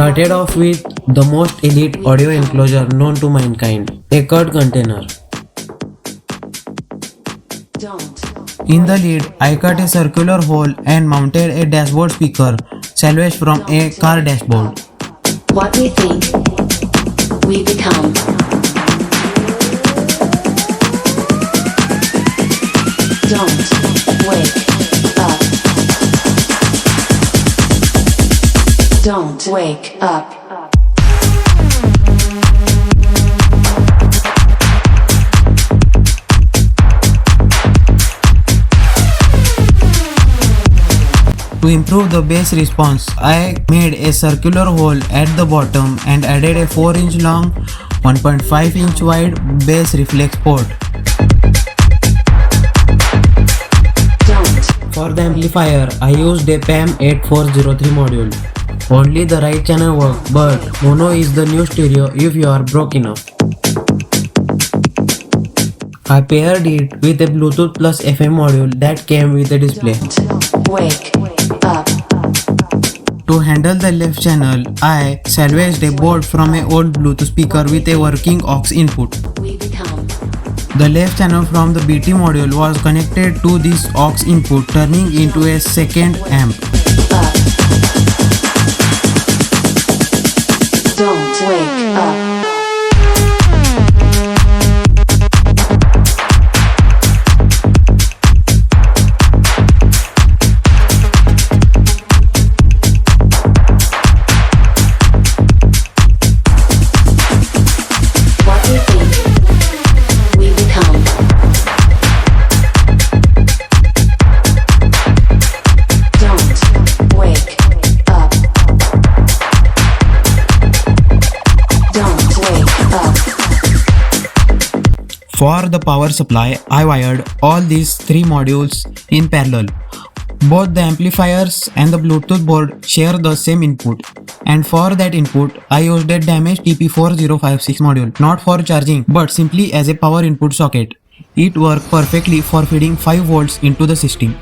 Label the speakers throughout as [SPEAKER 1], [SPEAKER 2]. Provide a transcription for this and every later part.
[SPEAKER 1] started off with the most elite audio enclosure known to mankind, a curd container. In the lead, I cut a circular hole and mounted a dashboard speaker salvaged from a car dashboard.
[SPEAKER 2] What we think, we become. Don't wake up. Don't wake up.
[SPEAKER 1] To improve the bass response, I made a circular hole at the bottom and added a 4-inch long, 1.5-inch wide bass reflex port. For the amplifier, I used a PAM 8403 module. Only the right channel works, but mono is the new stereo if you are broke enough. I paired it with a Bluetooth plus FM module that came with a display.
[SPEAKER 2] Wake up.
[SPEAKER 1] To handle the left channel, I salvaged a board from an old Bluetooth speaker with a working aux input. The left channel from the BT module was connected to this aux input, turning into a second amp.
[SPEAKER 2] Don't wake up.
[SPEAKER 1] For the power supply, I wired all these 3 modules in parallel. Both the amplifiers and the Bluetooth board share the same input, and for that input, I used a damaged TP4056 module, not for charging but simply as a power input socket. It worked perfectly for feeding 5 volts into the system.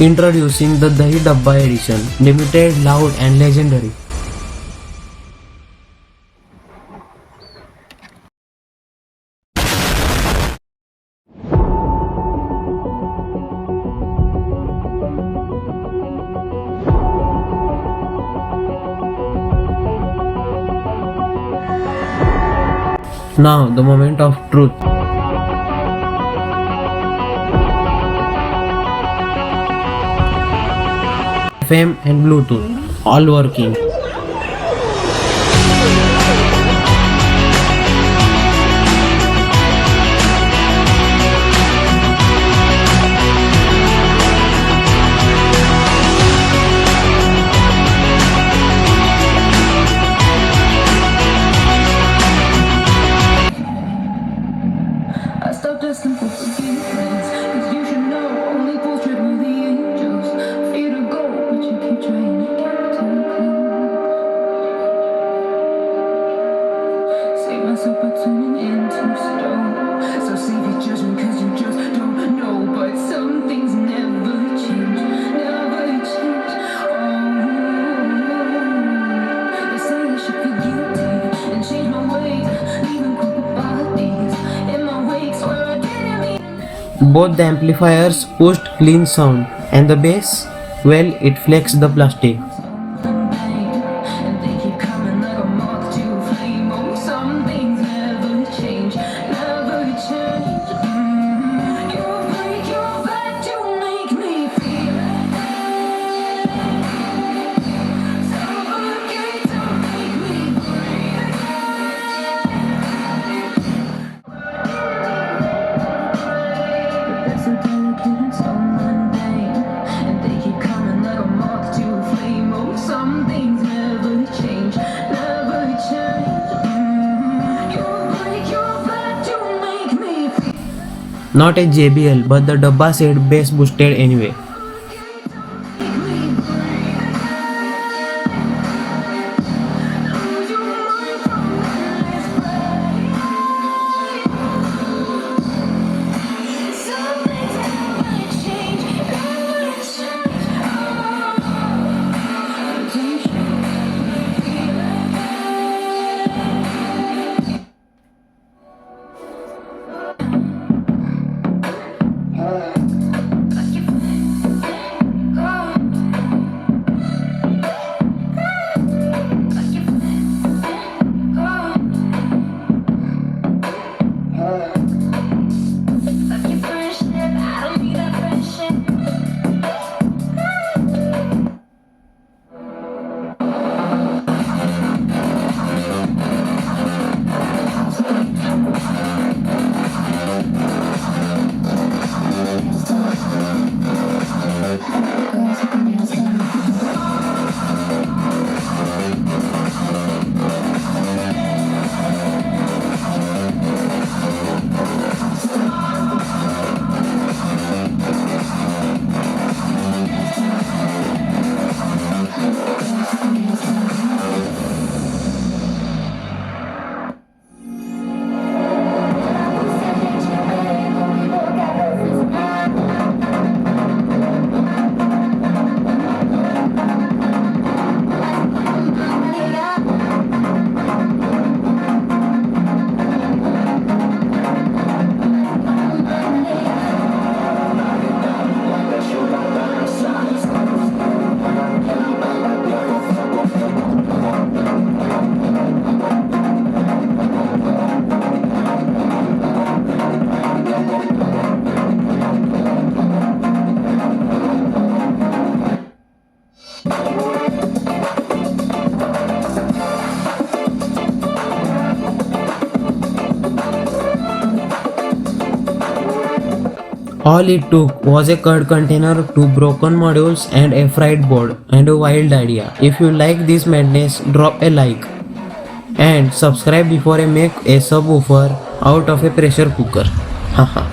[SPEAKER 1] Introducing the Dahi-daaba edition, limited, loud and legendary. Now the moment of truth. FM and Bluetooth, all working.
[SPEAKER 3] I stopped asking for forgiveness, 'cause you should know only fools tread with the angels. Free to go, but you keep trying to get too close. Save myself by turning into stone. So save your judgment, 'cause you just don't know. But some things never change, never change. Oh, they say I should feel guilty and change my ways, leaving crooked bodies in my wake. Swear I didn't mean.
[SPEAKER 1] Both the amplifiers pushed clean sound, and the bass, well, it flexed the plastic.
[SPEAKER 3] And they keep coming like a moth to a flame. Oh, some things never change, never change. You break your back to make me feel it. Suffocate to make me breathe. But they're so delicate and so mundane, and they keep coming like a moth to a flame. Oh, some things never change, never change. You break your back to make me feel.
[SPEAKER 1] Not a JBL, but the Dabba said bass boosted anyway.
[SPEAKER 3] Lose your mind from endless play. Some things never change, never change. Like your friendship, I don't need that friendship.
[SPEAKER 1] All it took was a curd container, two broken modules, and a fried board, and a wild idea. If you like this madness, drop a like and subscribe before I make a subwoofer out of a pressure cooker. Haha.